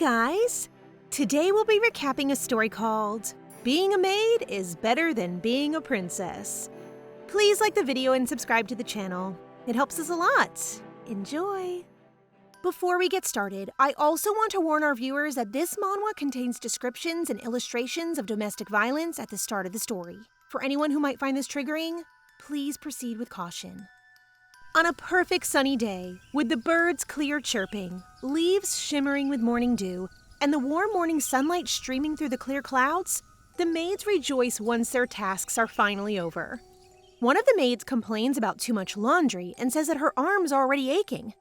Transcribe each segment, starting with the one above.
guys! Today we'll be recapping a story called Being a Maid is Better Than Being a Princess. Please like the video and subscribe to the channel. It helps us a lot. Enjoy! Before we get started, I also want to warn our viewers that this manhwa contains descriptions and illustrations of domestic violence at the start of the story. For anyone who might find this triggering, please proceed with caution. On a perfect sunny day, with the birds clear chirping, leaves shimmering with morning dew, and the warm morning sunlight streaming through the clear clouds, the maids rejoice once their tasks are finally over. One of the maids complains about too much laundry and says that her arms are already aching.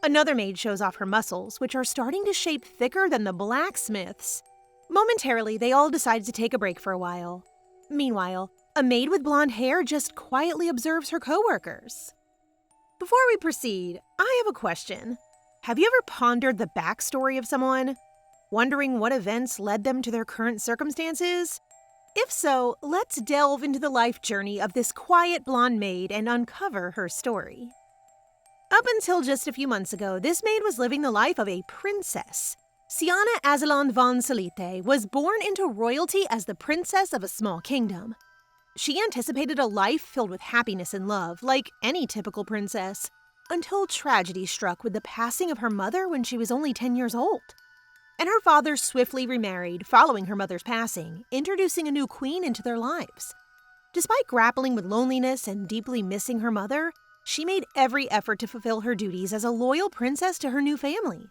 Another maid shows off her muscles, which are starting to shape thicker than the blacksmith's. Momentarily, they all decide to take a break for a while. Meanwhile, a maid with blonde hair just quietly observes her coworkers. Before we proceed, I have a question. Have you ever pondered the backstory of someone? Wondering what events led them to their current circumstances? If so, let's delve into the life journey of this quiet blonde maid and uncover her story. Up until just a few months ago, this maid was living the life of a princess. Cianna Asylond von Silité was born into royalty as the princess of a small kingdom. She anticipated a life filled with happiness and love, like any typical princess, until tragedy struck with the passing of her mother when she was only 10 years old. And her father swiftly remarried following her mother's passing, introducing a new queen into their lives. Despite grappling with loneliness and deeply missing her mother, she made every effort to fulfill her duties as a loyal princess to her new family.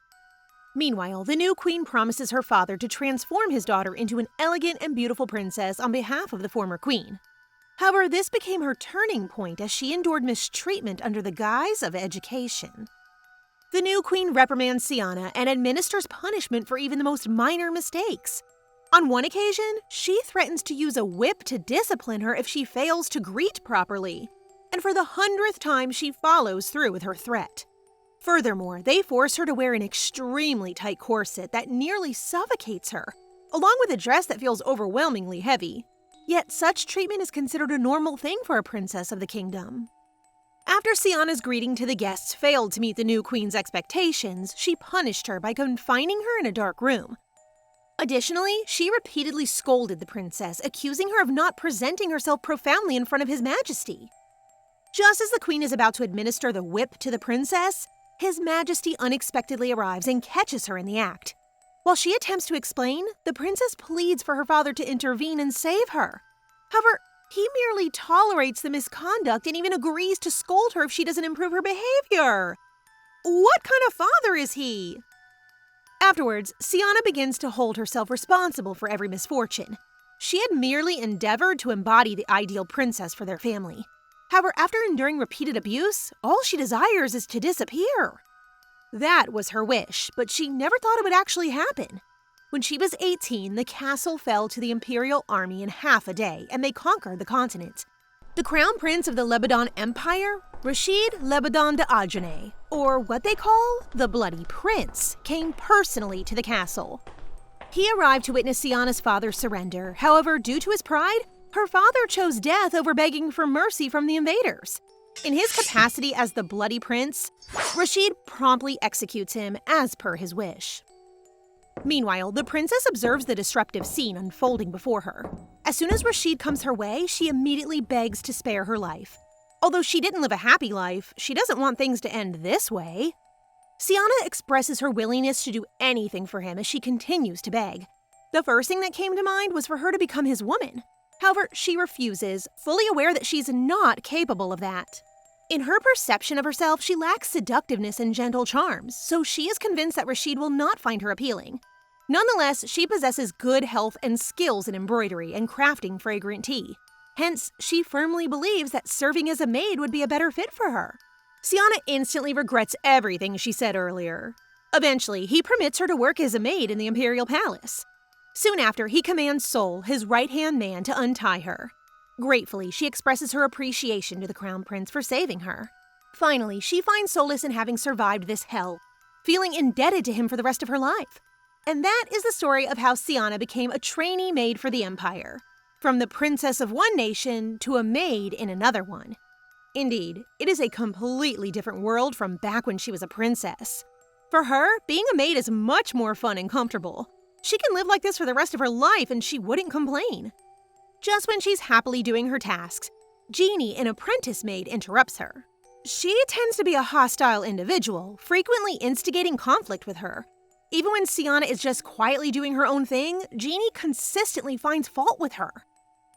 Meanwhile, the new queen promises her father to transform his daughter into an elegant and beautiful princess on behalf of the former queen. However, this became her turning point as she endured mistreatment under the guise of education. The new queen reprimands Cianna and administers punishment for even the most minor mistakes. On one occasion, she threatens to use a whip to discipline her if she fails to greet properly. And for the 100th time, she follows through with her threat. Furthermore, they force her to wear an extremely tight corset that nearly suffocates her, along with a dress that feels overwhelmingly heavy. Yet such treatment is considered a normal thing for a princess of the kingdom. After Cianna's greeting to the guests failed to meet the new queen's expectations, she punished her by confining her in a dark room. Additionally, she repeatedly scolded the princess, accusing her of not presenting herself profoundly in front of His Majesty. Just as the queen is about to administer the whip to the princess, His Majesty unexpectedly arrives and catches her in the act. While she attempts to explain, the princess pleads for her father to intervene and save her. However, he merely tolerates the misconduct and even agrees to scold her if she doesn't improve her behavior. What kind of father is he? Afterwards, Cianna begins to hold herself responsible for every misfortune. She had merely endeavored to embody the ideal princess for their family. However, after enduring repeated abuse, all she desires is to disappear. That was her wish, but she never thought it would actually happen. When she was 18, the castle fell to the Imperial army in half a day, and they conquered the continent. The crown prince of the Lebanon Empire, Rashid Lebanon de Ajane, or what they call the Bloody Prince, came personally to the castle. He arrived to witness Cianna's father's surrender. However, due to his pride, her father chose death over begging for mercy from the invaders. In his capacity as the Bloody Prince, Rashid promptly executes him as per his wish. Meanwhile, the princess observes the disruptive scene unfolding before her. As soon as Rashid comes her way, she immediately begs to spare her life. Although she didn't live a happy life, she doesn't want things to end this way. Cianna expresses her willingness to do anything for him as she continues to beg. The first thing that came to mind was for her to become his woman. However, she refuses, fully aware that she's not capable of that. In her perception of herself, she lacks seductiveness and gentle charms, so she is convinced that Rashid will not find her appealing. Nonetheless, she possesses good health and skills in embroidery and crafting fragrant tea. Hence, she firmly believes that serving as a maid would be a better fit for her. Cianna instantly regrets everything she said earlier. Eventually, he permits her to work as a maid in the Imperial palace. Soon after, he commands Sol, his right-hand man, to untie her. Gratefully, she expresses her appreciation to the crown prince for saving her. Finally, she finds solace in having survived this hell, feeling indebted to him for the rest of her life. And that is the story of how Cianna became a trainee maid for the Empire, from the princess of one nation to a maid in another one. Indeed, it is a completely different world from back when she was a princess. For her, being a maid is much more fun and comfortable. She can live like this for the rest of her life and she wouldn't complain. Just when she's happily doing her tasks, Jeannie, an apprentice maid, interrupts her. She tends to be a hostile individual, frequently instigating conflict with her. Even when Cianna is just quietly doing her own thing, Jeannie consistently finds fault with her.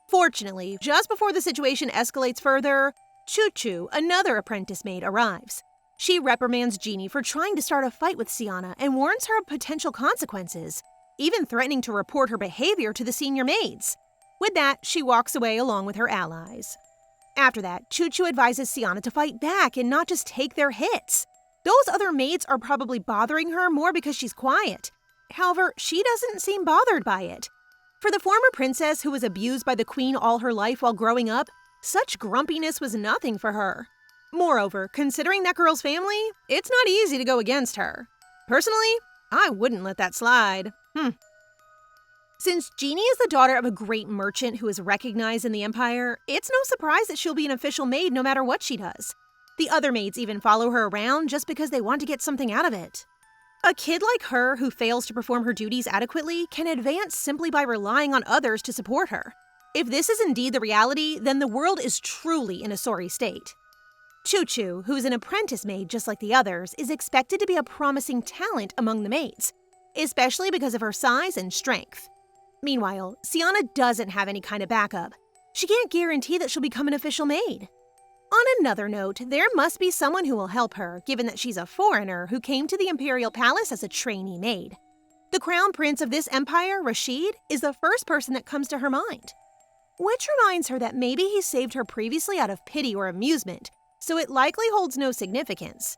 Fortunately, just before the situation escalates further, Choo-Choo, another apprentice maid, arrives. She reprimands Jeannie for trying to start a fight with Cianna and warns her of potential consequences, even threatening to report her behavior to the senior maids. With that, she walks away along with her allies. After that, Choo-Choo advises Cianna to fight back and not just take their hits. Those other maids are probably bothering her more because she's quiet. However, she doesn't seem bothered by it. For the former princess who was abused by the queen all her life while growing up, such grumpiness was nothing for her. Moreover, considering that girl's family, it's not easy to go against her. Personally, I wouldn't let that slide. Since Jeannie is the daughter of a great merchant who is recognized in the Empire, it's no surprise that she'll be an official maid no matter what she does. The other maids even follow her around just because they want to get something out of it. A kid like her who fails to perform her duties adequately can advance simply by relying on others to support her. If this is indeed the reality, then the world is truly in a sorry state. Choo-Choo, who is an apprentice maid just like the others, is expected to be a promising talent among the maids, especially because of her size and strength. Meanwhile, Cianna doesn't have any kind of backup. She can't guarantee that she'll become an official maid. On another note, there must be someone who will help her, given that she's a foreigner who came to the Imperial Palace as a trainee maid. The crown prince of this empire, Rashid, is the first person that comes to her mind. Which reminds her that maybe he saved her previously out of pity or amusement, so it likely holds no significance.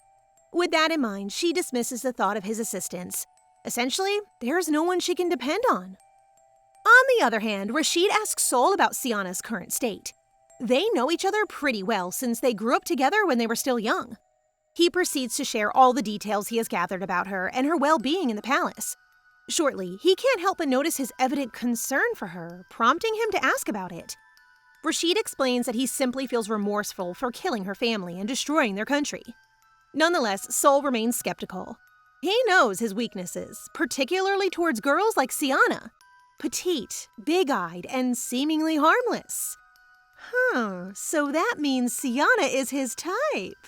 With that in mind, she dismisses the thought of his assistance. Essentially, there's no one she can depend on. On the other hand, Rashid asks Sol about Cianna's current state. They know each other pretty well since they grew up together when they were still young. He proceeds to share all the details he has gathered about her and her well-being in the palace. Shortly, he can't help but notice his evident concern for her, prompting him to ask about it. Rashid explains that he simply feels remorseful for killing her family and destroying their country. Nonetheless, Sol remains skeptical. He knows his weaknesses, particularly towards girls like Cianna. Petite, big-eyed, and seemingly harmless. So that means Cianna is his type.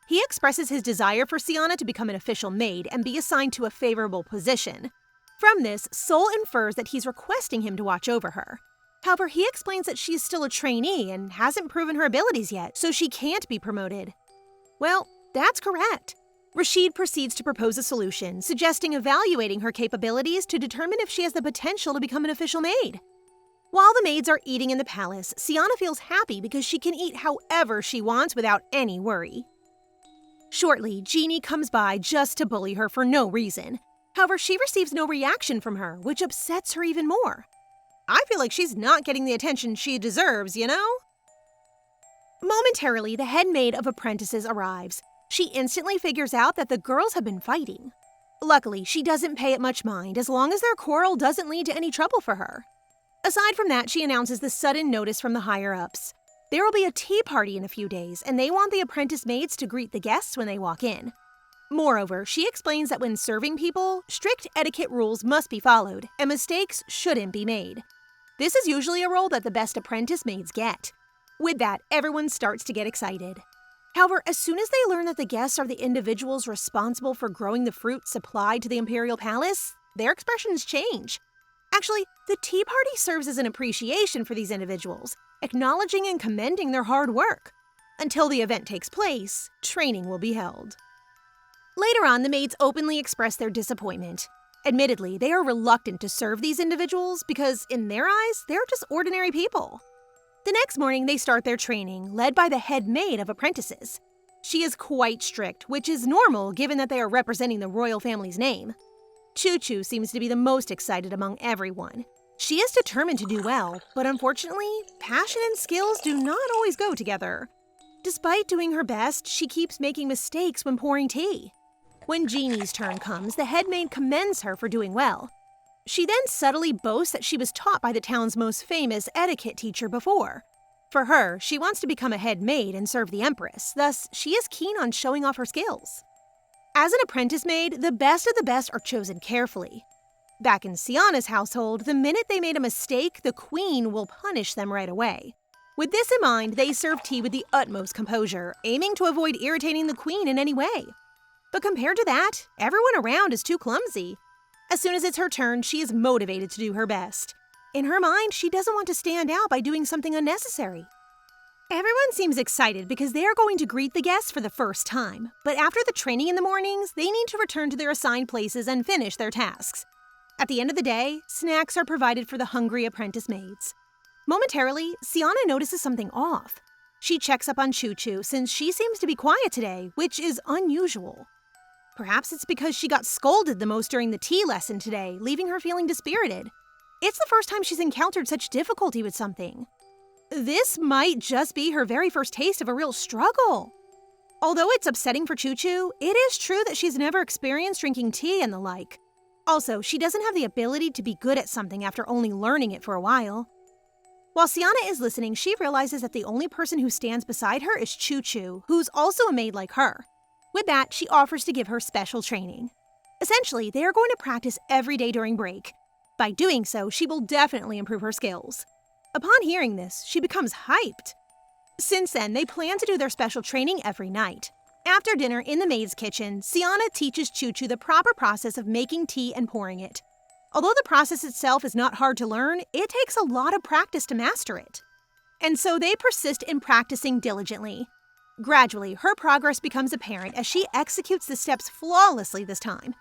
He expresses his desire for Cianna to become an official maid and be assigned to a favorable position. From this, Sol infers that he's requesting him to watch over her. However, he explains that she's still a trainee and hasn't proven her abilities yet, so she can't be promoted. Well, that's correct. Rashid proceeds to propose a solution, suggesting evaluating her capabilities to determine if she has the potential to become an official maid. While the maids are eating in the palace, Cianna feels happy because she can eat however she wants without any worry. Shortly, Jeannie comes by just to bully her for no reason. However, she receives no reaction from her, which upsets her even more. I feel like she's not getting the attention she deserves, you know? Momentarily, the head maid of apprentices arrives. She instantly figures out that the girls have been fighting. Luckily, she doesn't pay it much mind as long as their quarrel doesn't lead to any trouble for her. Aside from that, she announces the sudden notice from the higher-ups. There will be a tea party in a few days, and they want the apprentice maids to greet the guests when they walk in. Moreover, she explains that when serving people, strict etiquette rules must be followed, and mistakes shouldn't be made. This is usually a role that the best apprentice maids get. With that, everyone starts to get excited. However, as soon as they learn that the guests are the individuals responsible for growing the fruit supplied to the Imperial Palace, their expressions change. Actually, the tea party serves as an appreciation for these individuals, acknowledging and commending their hard work. Until the event takes place, training will be held. Later on, the maids openly express their disappointment. Admittedly, they are reluctant to serve these individuals because, in their eyes, they're just ordinary people. The next morning, they start their training, led by the head maid of apprentices. She is quite strict, which is normal given that they are representing the royal family's name. Choo-Choo seems to be the most excited among everyone. She is determined to do well, but unfortunately, passion and skills do not always go together. Despite doing her best, she keeps making mistakes when pouring tea. When Jeannie's turn comes, the head maid commends her for doing well. She then subtly boasts that she was taught by the town's most famous etiquette teacher before. For her, she wants to become a head maid and serve the empress, thus she is keen on showing off her skills. As an apprentice maid, the best of the best are chosen carefully. Back in Cianna's household, the minute they made a mistake, the queen will punish them right away. With this in mind, they serve tea with the utmost composure, aiming to avoid irritating the queen in any way. But compared to that, everyone around is too clumsy. As soon as it's her turn, she is motivated to do her best. In her mind, she doesn't want to stand out by doing something unnecessary. Everyone seems excited because they are going to greet the guests for the first time, but after the training in the mornings, they need to return to their assigned places and finish their tasks. At the end of the day, snacks are provided for the hungry apprentice maids. Momentarily, Cianna notices something off. She checks up on Choo-Choo since she seems to be quiet today, which is unusual. Perhaps it's because she got scolded the most during the tea lesson today, leaving her feeling dispirited. It's the first time she's encountered such difficulty with something. This might just be her very first taste of a real struggle. Although it's upsetting for Choo-Choo, it is true that she's never experienced drinking tea and the like. Also, she doesn't have the ability to be good at something after only learning it for a while. While Cianna is listening, she realizes that the only person who stands beside her is Choo-Choo, who's also a maid like her. With that, she offers to give her special training. Essentially, they are going to practice every day during break. By doing so, she will definitely improve her skills. Upon hearing this, she becomes hyped. Since then, they plan to do their special training every night. After dinner in the maid's kitchen, Cianna teaches Choo-Choo the proper process of making tea and pouring it. Although the process itself is not hard to learn, it takes a lot of practice to master it. And so they persist in practicing diligently. Gradually, her progress becomes apparent as she executes the steps flawlessly this time.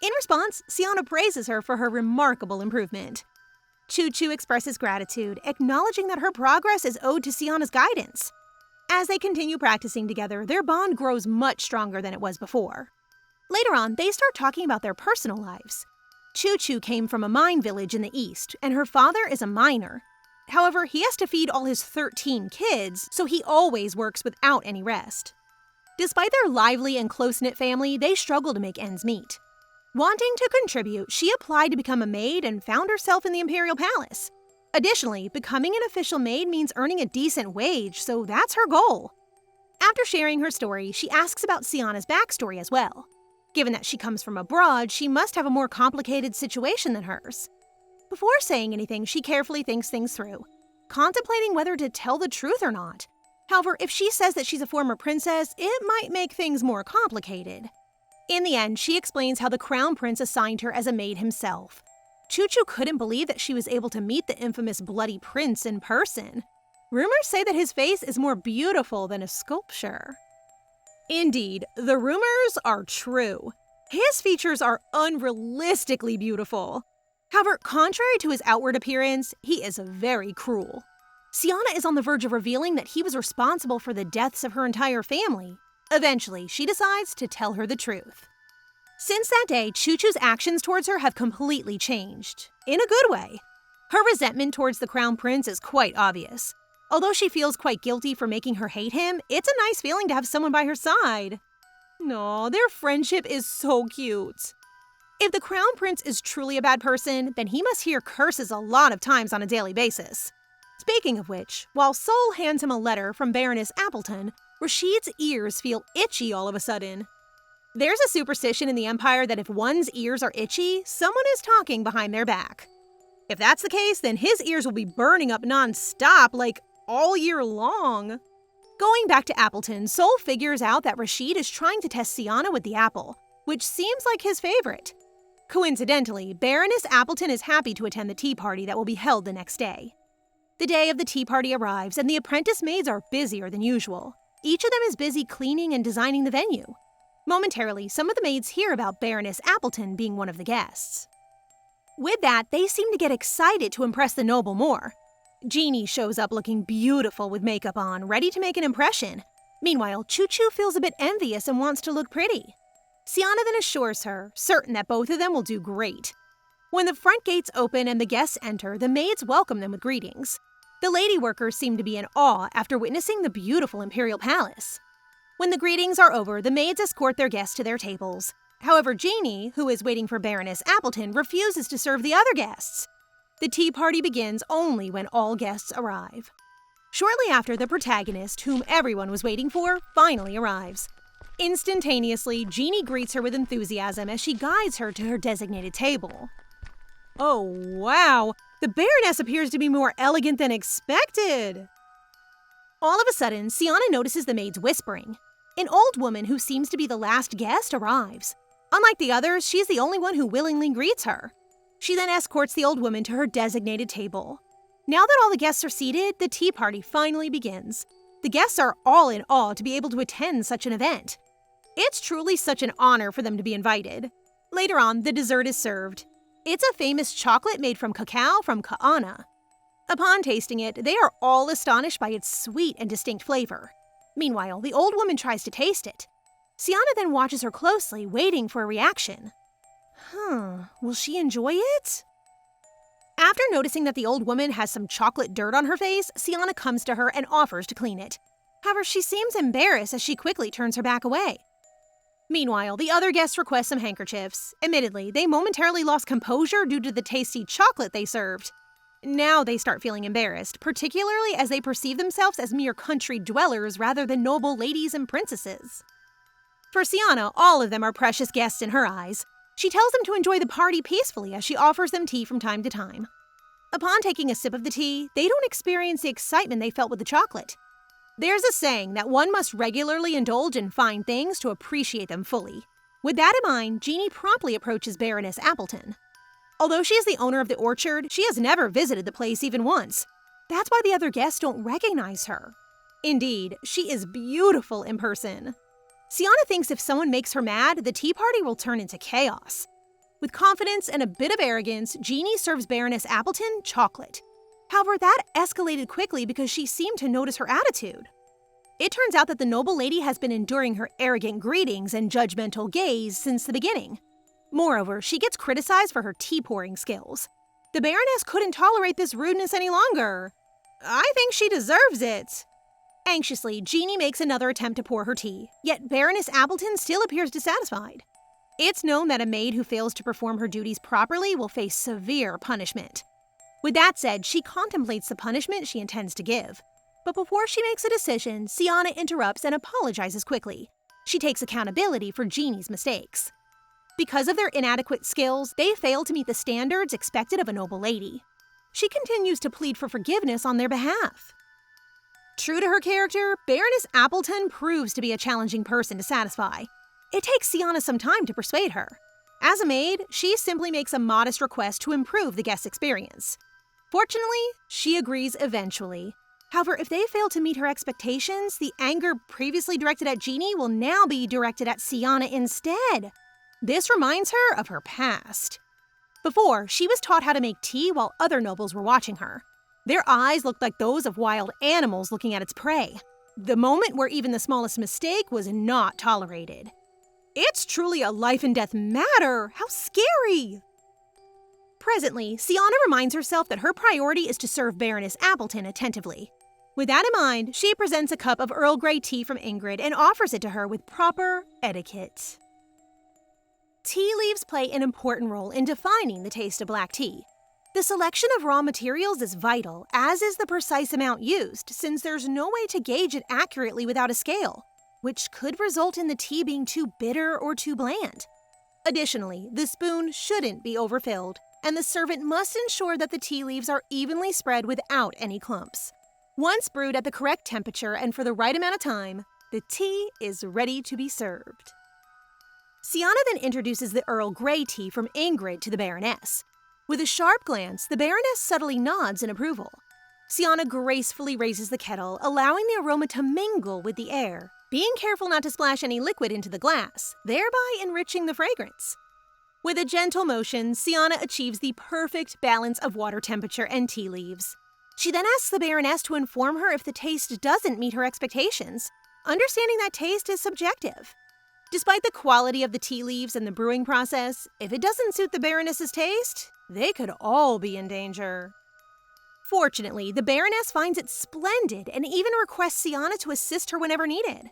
In response, Cianna praises her for her remarkable improvement. Choo-Choo expresses gratitude, acknowledging that her progress is owed to Cianna's guidance. As they continue practicing together, their bond grows much stronger than it was before. Later on, they start talking about their personal lives. Choo-Choo came from a mine village in the east, and her father is a miner. However, he has to feed all his 13 kids, so he always works without any rest. Despite their lively and close-knit family, they struggle to make ends meet. Wanting to contribute, she applied to become a maid and found herself in the Imperial Palace. Additionally, becoming an official maid means earning a decent wage, so that's her goal. After sharing her story, she asks about Cianna's backstory as well. Given that she comes from abroad, she must have a more complicated situation than hers. Before saying anything, she carefully thinks things through, contemplating whether to tell the truth or not. However, if she says that she's a former princess, it might make things more complicated. In the end, she explains how the crown prince assigned her as a maid himself. Choo-Choo couldn't believe that she was able to meet the infamous bloody prince in person. Rumors say that his face is more beautiful than a sculpture. Indeed, the rumors are true. His features are unrealistically beautiful. However, contrary to his outward appearance, he is very cruel. Cianna is on the verge of revealing that he was responsible for the deaths of her entire family. Eventually, she decides to tell her the truth. Since that day, Choo-Choo's actions towards her have completely changed, in a good way. Her resentment towards the crown prince is quite obvious. Although she feels quite guilty for making her hate him, it's a nice feeling to have someone by her side. Aw, their friendship is so cute. If the crown prince is truly a bad person, then he must hear curses a lot of times on a daily basis. Speaking of which, while Sol hands him a letter from Baroness Appleton, Rashid's ears feel itchy all of a sudden. There's a superstition in the Empire that if one's ears are itchy, someone is talking behind their back. If that's the case, then his ears will be burning up non-stop, like all year long. Going back to Appleton, Sol figures out that Rashid is trying to test Cianna with the apple, which seems like his favorite. Coincidentally, Baroness Appleton is happy to attend the tea party that will be held the next day. The day of the tea party arrives, and the apprentice maids are busier than usual. Each of them is busy cleaning and designing the venue. Momentarily, some of the maids hear about Baroness Appleton being one of the guests. With that, they seem to get excited to impress the noble more. Jeannie shows up looking beautiful with makeup on, ready to make an impression. Meanwhile, Choo-Choo feels a bit envious and wants to look pretty. Cianna then assures her, certain that both of them will do great. When the front gates open and the guests enter, the maids welcome them with greetings. The lady workers seem to be in awe after witnessing the beautiful Imperial Palace. When the greetings are over, the maids escort their guests to their tables. However, Jeannie, who is waiting for Baroness Appleton, refuses to serve the other guests. The tea party begins only when all guests arrive. Shortly after, the protagonist, whom everyone was waiting for, finally arrives. Instantaneously, Jeannie greets her with enthusiasm as she guides her to her designated table. Oh, wow! The Baroness appears to be more elegant than expected! All of a sudden, Cianna notices the maid's whispering. An old woman who seems to be the last guest arrives. Unlike the others, she's the only one who willingly greets her. She then escorts the old woman to her designated table. Now that all the guests are seated, the tea party finally begins. The guests are all in awe to be able to attend such an event. It's truly such an honor for them to be invited. Later on, the dessert is served. It's a famous chocolate made from cacao from Cianna. Upon tasting it, they are all astonished by its sweet and distinct flavor. Meanwhile, the old woman tries to taste it. Cianna then watches her closely, waiting for a reaction. Will she enjoy it? After noticing that the old woman has some chocolate dirt on her face, Cianna comes to her and offers to clean it. However, she seems embarrassed as she quickly turns her back away. Meanwhile, the other guests request some handkerchiefs. Admittedly, they momentarily lost composure due to the tasty chocolate they served. Now they start feeling embarrassed, particularly as they perceive themselves as mere country dwellers rather than noble ladies and princesses. For Cianna, all of them are precious guests in her eyes. She tells them to enjoy the party peacefully as she offers them tea from time to time. Upon taking a sip of the tea, they don't experience the excitement they felt with the chocolate. There's a saying that one must regularly indulge in fine things to appreciate them fully. With that in mind, Jeannie promptly approaches Baroness Appleton. Although she is the owner of the orchard, she has never visited the place even once. That's why the other guests don't recognize her. Indeed, she is beautiful in person. Cianna thinks if someone makes her mad, the tea party will turn into chaos. With confidence and a bit of arrogance, Jeannie serves Baroness Appleton chocolate. However, that escalated quickly because she seemed to notice her attitude. It turns out that the noble lady has been enduring her arrogant greetings and judgmental gaze since the beginning. Moreover, she gets criticized for her tea-pouring skills. The Baroness couldn't tolerate this rudeness any longer. I think she deserves it. Anxiously, Jeannie makes another attempt to pour her tea, yet Baroness Appleton still appears dissatisfied. It's known that a maid who fails to perform her duties properly will face severe punishment. With that said, she contemplates the punishment she intends to give. But before she makes a decision, Cianna interrupts and apologizes quickly. She takes accountability for Jeannie's mistakes. Because of their inadequate skills, they fail to meet the standards expected of a noble lady. She continues to plead for forgiveness on their behalf. True to her character, Baroness Appleton proves to be a challenging person to satisfy. It takes Cianna some time to persuade her. As a maid, she simply makes a modest request to improve the guest experience. Fortunately, she agrees eventually. However, if they fail to meet her expectations, the anger previously directed at Jeannie will now be directed at Cianna instead. This reminds her of her past. Before, she was taught how to make tea while other nobles were watching her. Their eyes looked like those of wild animals looking at its prey. The moment where even the smallest mistake was not tolerated. It's truly a life and death matter! How scary! Presently, Cianna reminds herself that her priority is to serve Baroness Appleton attentively. With that in mind, she presents a cup of Earl Grey tea from Ingrid and offers it to her with proper etiquette. Tea leaves play an important role in defining the taste of black tea. The selection of raw materials is vital, as is the precise amount used, since there's no way to gauge it accurately without a scale, which could result in the tea being too bitter or too bland. Additionally, the spoon shouldn't be overfilled, and the servant must ensure that the tea leaves are evenly spread without any clumps. Once brewed at the correct temperature and for the right amount of time, the tea is ready to be served. Cianna then introduces the Earl Grey tea from Ingrid to the Baroness. With a sharp glance, the Baroness subtly nods in approval. Cianna gracefully raises the kettle, allowing the aroma to mingle with the air, being careful not to splash any liquid into the glass, thereby enriching the fragrance. With a gentle motion, Cianna achieves the perfect balance of water temperature and tea leaves. She then asks the Baroness to inform her if the taste doesn't meet her expectations, understanding that taste is subjective. Despite the quality of the tea leaves and the brewing process, if it doesn't suit the Baroness's taste, they could all be in danger. Fortunately, the Baroness finds it splendid and even requests Cianna to assist her whenever needed.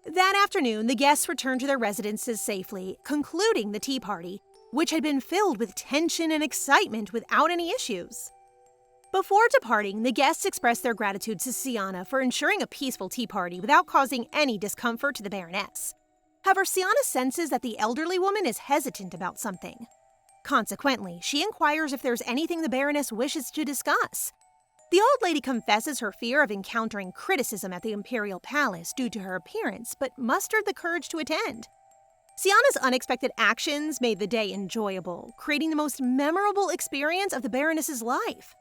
That afternoon, the guests returned to their residences safely, concluding the tea party, which had been filled with tension and excitement without any issues. Before departing, the guests expressed their gratitude to Cianna for ensuring a peaceful tea party without causing any discomfort to the Baroness. However, Cianna senses that the elderly woman is hesitant about something. Consequently, she inquires if there's anything the Baroness wishes to discuss. The old lady confesses her fear of encountering criticism at the Imperial Palace due to her appearance, but mustered the courage to attend. Cianna's unexpected actions made the day enjoyable, creating the most memorable experience of the Baroness's life.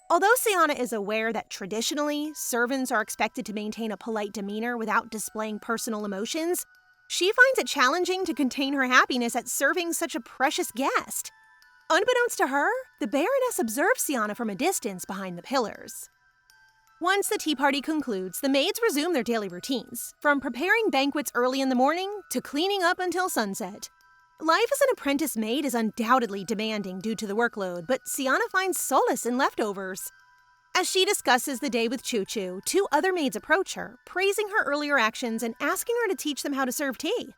Although Cianna is aware that traditionally, servants are expected to maintain a polite demeanor without displaying personal emotions, she finds it challenging to contain her happiness at serving such a precious guest. Unbeknownst to her, the Baroness observes Cianna from a distance behind the pillars. Once the tea party concludes, the maids resume their daily routines, from preparing banquets early in the morning to cleaning up until sunset. Life as an apprentice maid is undoubtedly demanding due to the workload, but Cianna finds solace in leftovers. As she discusses the day with Choo-Choo, two other maids approach her, praising her earlier actions and asking her to teach them how to serve tea.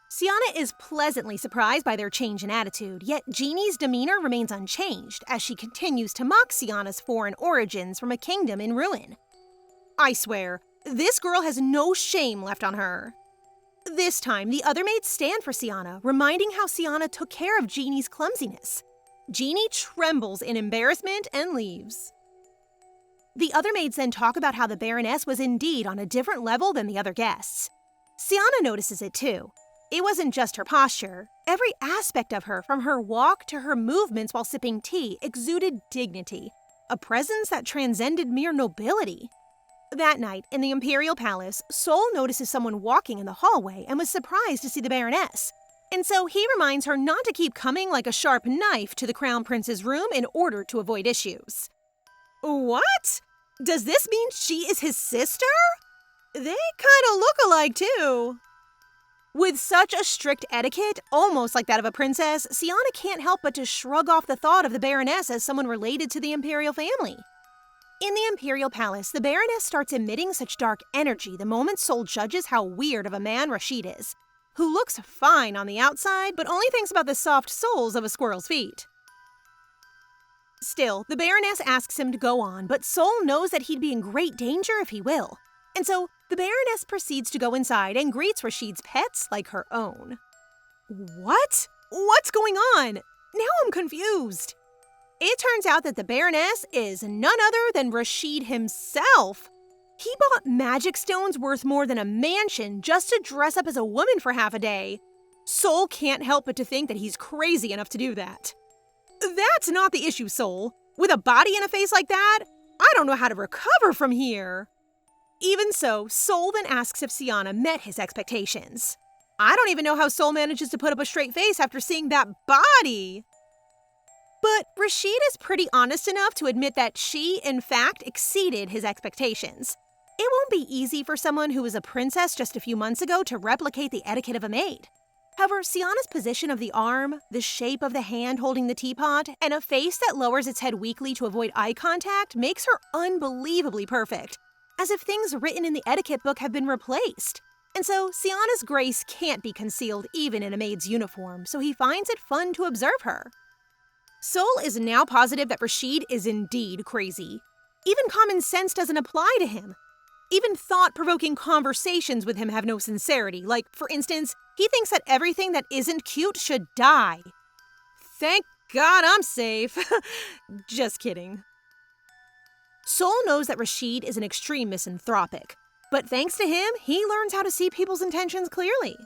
Cianna is pleasantly surprised by their change in attitude, yet Jeannie's demeanor remains unchanged as she continues to mock Cianna's foreign origins from a kingdom in ruin. I swear, this girl has no shame left on her. This time, the other maids stand for Cianna, reminding how Cianna took care of Jeannie's clumsiness. Jeannie trembles in embarrassment and leaves. The other maids then talk about how the Baroness was indeed on a different level than the other guests. Cianna notices it too. It wasn't just her posture. Every aspect of her, from her walk to her movements while sipping tea, exuded dignity, a presence that transcended mere nobility. That night, in the Imperial Palace, Sol notices someone walking in the hallway and was surprised to see the Baroness. And so he reminds her not to keep coming like a sharp knife to the Crown Prince's room in order to avoid issues. What? Does this mean she is his sister? They kinda look alike too. With such a strict etiquette, almost like that of a princess, Cianna can't help but to shrug off the thought of the Baroness as someone related to the Imperial family. In the Imperial Palace, the Baroness starts emitting such dark energy the moment Sol judges how weird of a man Rashid is, who looks fine on the outside but only thinks about the soft soles of a squirrel's feet. Still, the Baroness asks him to go on, but Sol knows that he'd be in great danger if he will. And so, the Baroness proceeds to go inside and greets Rashid's pets like her own. What? What's going on? Now I'm confused. It turns out that the Baroness is none other than Rashid himself. He bought magic stones worth more than a mansion just to dress up as a woman for half a day. Sol can't help but to think that he's crazy enough to do that. That's not the issue, Sol. With a body and a face like that, I don't know how to recover from here. Even so, Sol then asks if Cianna met his expectations. I don't even know how Sol manages to put up a straight face after seeing that body. But Rashid is pretty honest enough to admit that she, in fact, exceeded his expectations. It won't be easy for someone who was a princess just a few months ago to replicate the etiquette of a maid. However, Cianna's position of the arm, the shape of the hand holding the teapot, and a face that lowers its head weakly to avoid eye contact makes her unbelievably perfect, as if things written in the etiquette book have been replaced. And so, Cianna's grace can't be concealed even in a maid's uniform, so he finds it fun to observe her. Sol is now positive that Rashid is indeed crazy. Even common sense doesn't apply to him. Even thought-provoking conversations with him have no sincerity. Like, for instance, he thinks that everything that isn't cute should die. Thank God I'm safe. Just kidding. Sol knows that Rashid is an extreme misanthropic, but thanks to him, he learns how to see people's intentions clearly.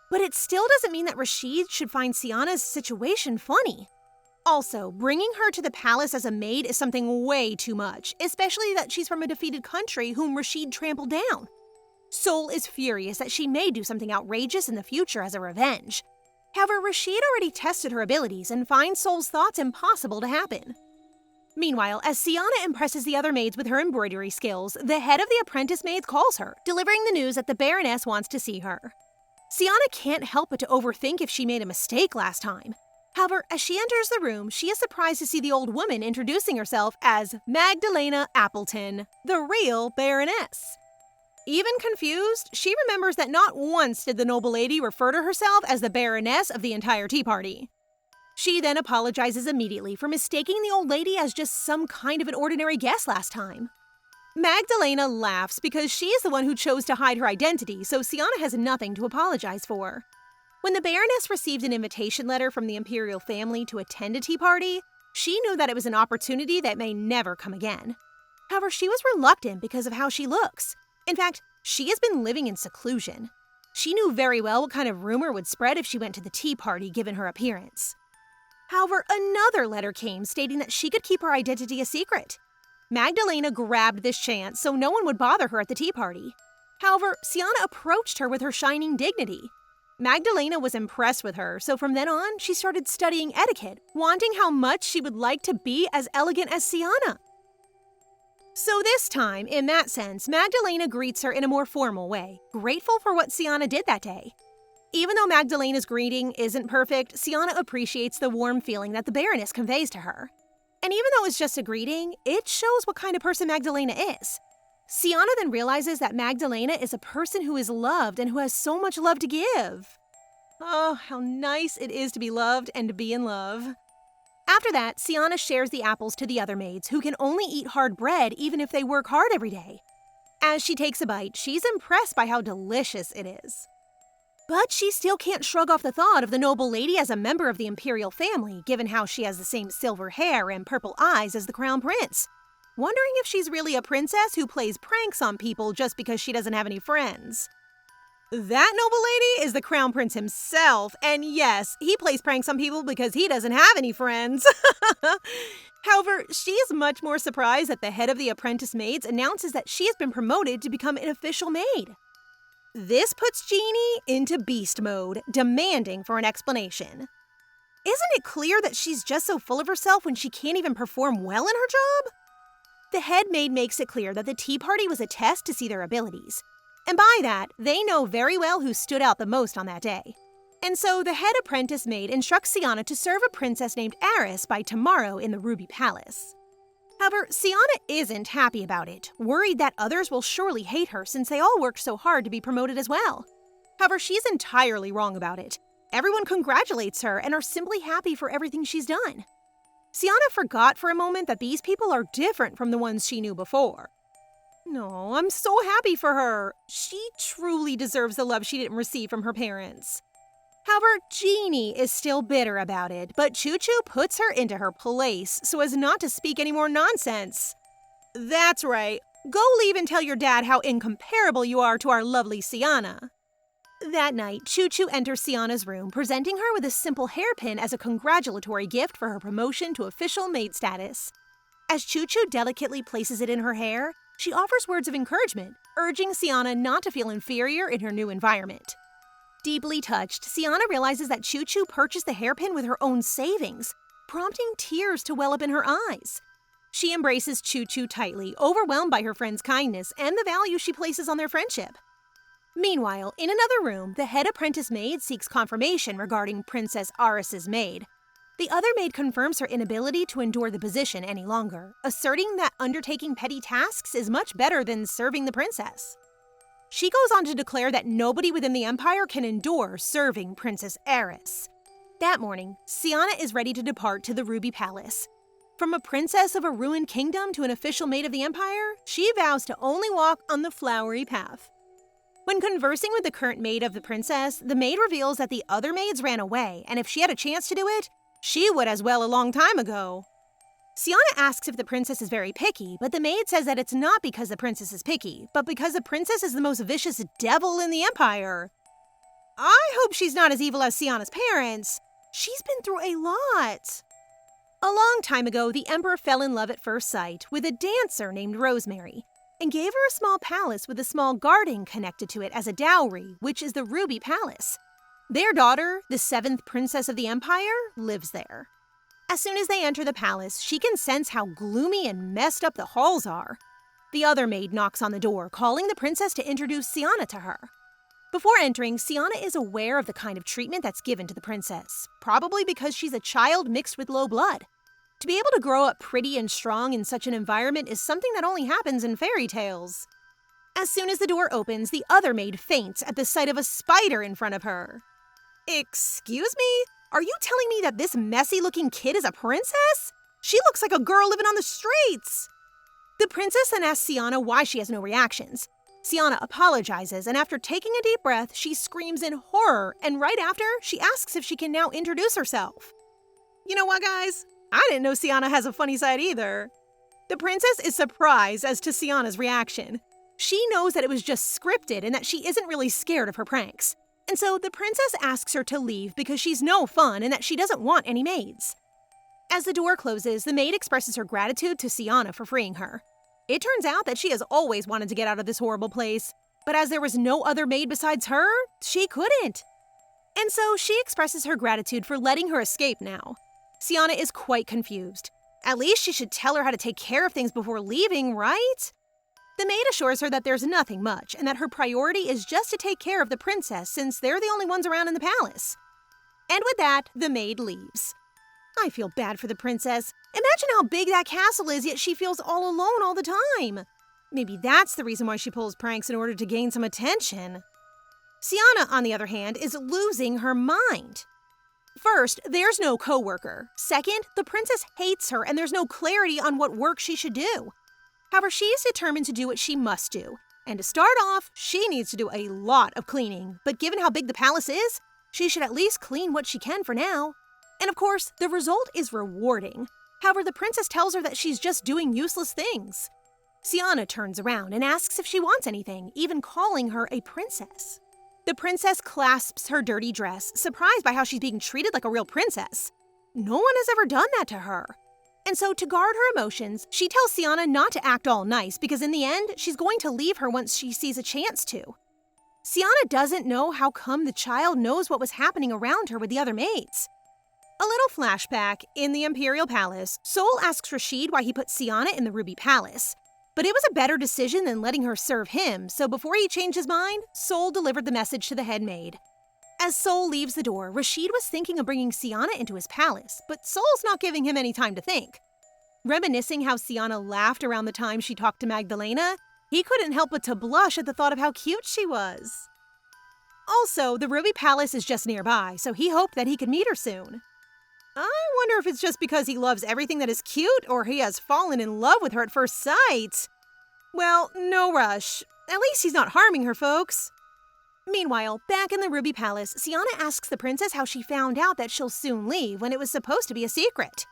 But it still doesn't mean that Rashid should find Cianna's situation funny. Also, bringing her to the palace as a maid is something way too much, especially that she's from a defeated country whom Rashid trampled down. Sol is furious that she may do something outrageous in the future as a revenge. However, Rashid already tested her abilities and finds Sol's thoughts impossible to happen. Meanwhile, as Cianna impresses the other maids with her embroidery skills, the head of the apprentice maids calls her, delivering the news that the Baroness wants to see her. Cianna can't help but to overthink if she made a mistake last time. However, as she enters the room, she is surprised to see the old woman introducing herself as Magdalena Appleton, the real Baroness. Even confused, she remembers that not once did the noble lady refer to herself as the Baroness of the entire tea party. She then apologizes immediately for mistaking the old lady as just some kind of an ordinary guest last time. Magdalena laughs because she is the one who chose to hide her identity, so Cianna has nothing to apologize for. When the Baroness received an invitation letter from the Imperial family to attend a tea party, she knew that it was an opportunity that may never come again. However, she was reluctant because of how she looks. In fact, she has been living in seclusion. She knew very well what kind of rumor would spread if she went to the tea party given her appearance. However, another letter came stating that she could keep her identity a secret. Magdalena grabbed this chance so no one would bother her at the tea party. However, Cianna approached her with her shining dignity. Magdalena was impressed with her, so from then on, she started studying etiquette, wanting how much she would like to be as elegant as Cianna. So this time, in that sense, Magdalena greets her in a more formal way, grateful for what Cianna did that day. Even though Magdalena's greeting isn't perfect, Cianna appreciates the warm feeling that the Baroness conveys to her. And even though it's just a greeting, it shows what kind of person Magdalena is. Cianna then realizes that Magdalena is a person who is loved and who has so much love to give. Oh, how nice it is to be loved and to be in love. After that, Cianna shares the apples to the other maids, who can only eat hard bread even if they work hard every day. As she takes a bite, she's impressed by how delicious it is. But she still can't shrug off the thought of the noble lady as a member of the Imperial family, given how she has the same silver hair and purple eyes as the crown prince. Wondering if she's really a princess who plays pranks on people just because she doesn't have any friends. That noble lady is the crown prince himself, and yes, he plays pranks on people because he doesn't have any friends. However, she is much more surprised that the head of the apprentice maids announces that she has been promoted to become an official maid. This puts Jeannie into beast mode, demanding for an explanation. Isn't it clear that she's just so full of herself when she can't even perform well in her job? The head maid makes it clear that the tea party was a test to see their abilities. And by that, they know very well who stood out the most on that day. And so the head apprentice maid instructs Cianna to serve a princess named Aris by tomorrow in the Ruby Palace. However, Cianna isn't happy about it, worried that others will surely hate her since they all worked so hard to be promoted as well. However, she's entirely wrong about it. Everyone congratulates her and are simply happy for everything she's done. Cianna forgot for a moment that these people are different from the ones she knew before. No, I'm so happy for her. She truly deserves the love she didn't receive from her parents. However, Jeannie is still bitter about it, but Choo-Choo puts her into her place so as not to speak any more nonsense. That's right. Go leave and tell your dad how incomparable you are to our lovely Cianna. That night, Choo-Choo enters Cianna's room, presenting her with a simple hairpin as a congratulatory gift for her promotion to official maid status. As Choo-Choo delicately places it in her hair, she offers words of encouragement, urging Cianna not to feel inferior in her new environment. Deeply touched, Cianna realizes that Choo-Choo purchased the hairpin with her own savings, prompting tears to well up in her eyes. She embraces Choo-Choo tightly, overwhelmed by her friend's kindness and the value she places on their friendship. Meanwhile, in another room, the head apprentice maid seeks confirmation regarding Princess Aris's maid. The other maid confirms her inability to endure the position any longer, asserting that undertaking petty tasks is much better than serving the princess. She goes on to declare that nobody within the Empire can endure serving Princess Aris. That morning, Cianna is ready to depart to the Ruby Palace. From a princess of a ruined kingdom to an official maid of the Empire, she vows to only walk on the flowery path. When conversing with the current maid of the princess, the maid reveals that the other maids ran away, and if she had a chance to do it, she would as well a long time ago. Cianna asks if the princess is very picky, but the maid says that it's not because the princess is picky, but because the princess is the most vicious devil in the Empire. I hope she's not as evil as Cianna's parents. She's been through a lot. A long time ago, the Emperor fell in love at first sight with a dancer named Rosemary, and gave her a small palace with a small garden connected to it as a dowry, which is the Ruby Palace. Their daughter, the 7th princess of the Empire, lives there. As soon as they enter the palace, she can sense how gloomy and messed up the halls are. The other maid knocks on the door, calling the princess to introduce Cianna to her. Before entering, Cianna is aware of the kind of treatment that's given to the princess, probably because she's a child mixed with low blood. To be able to grow up pretty and strong in such an environment is something that only happens in fairy tales. As soon as the door opens, the other maid faints at the sight of a spider in front of her. Excuse me? Are you telling me that this messy-looking kid is a princess? She looks like a girl living on the streets. The princess then asks Cianna why she has no reactions. Cianna apologizes, and after taking a deep breath, she screams in horror, and right after, she asks if she can now introduce herself. You know what, guys? I didn't know Cianna has a funny side either. The princess is surprised as to Cianna's reaction. She knows that it was just scripted and that she isn't really scared of her pranks. And so the princess asks her to leave because she's no fun and that she doesn't want any maids. As the door closes, the maid expresses her gratitude to Cianna for freeing her. It turns out that she has always wanted to get out of this horrible place, but as there was no other maid besides her, she couldn't. And so she expresses her gratitude for letting her escape now. Cianna is quite confused. At least she should tell her how to take care of things before leaving, right? The maid assures her that there's nothing much and that her priority is just to take care of the princess since they're the only ones around in the palace. And with that, the maid leaves. I feel bad for the princess. Imagine how big that castle is, yet she feels all alone all the time. Maybe that's the reason why she pulls pranks in order to gain some attention. Cianna, on the other hand, is losing her mind. First, there's no co-worker. Second, the princess hates her and there's no clarity on what work she should do. However, she is determined to do what she must do. And to start off, she needs to do a lot of cleaning. But given how big the palace is, she should at least clean what she can for now. And of course, the result is rewarding. However, the princess tells her that she's just doing useless things. Cianna turns around and asks if she wants anything, even calling her a princess. The princess clasps her dirty dress, surprised by how she's being treated like a real princess. No one has ever done that to her. And so to guard her emotions, she tells Cianna not to act all nice because in the end, she's going to leave her once she sees a chance to. Cianna doesn't know how come the child knows what was happening around her with the other maids. A little flashback. In the Imperial Palace, Sol asks Rashid why he put Cianna in the Ruby Palace. But it was a better decision than letting her serve him, so before he changed his mind, Sol delivered the message to the head maid. As Sol leaves the door, Rashid was thinking of bringing Cianna into his palace, but Sol's not giving him any time to think. Reminiscing how Cianna laughed around the time she talked to Magdalena, he couldn't help but to blush at the thought of how cute she was. Also, the Ruby Palace is just nearby, so he hoped that he could meet her soon. I wonder if it's just because he loves everything that is cute or he has fallen in love with her at first sight. Well, no rush. At least he's not harming her, folks. Meanwhile, back in the Ruby Palace, Cianna asks the princess how she found out that she'll soon leave when it was supposed to be a secret.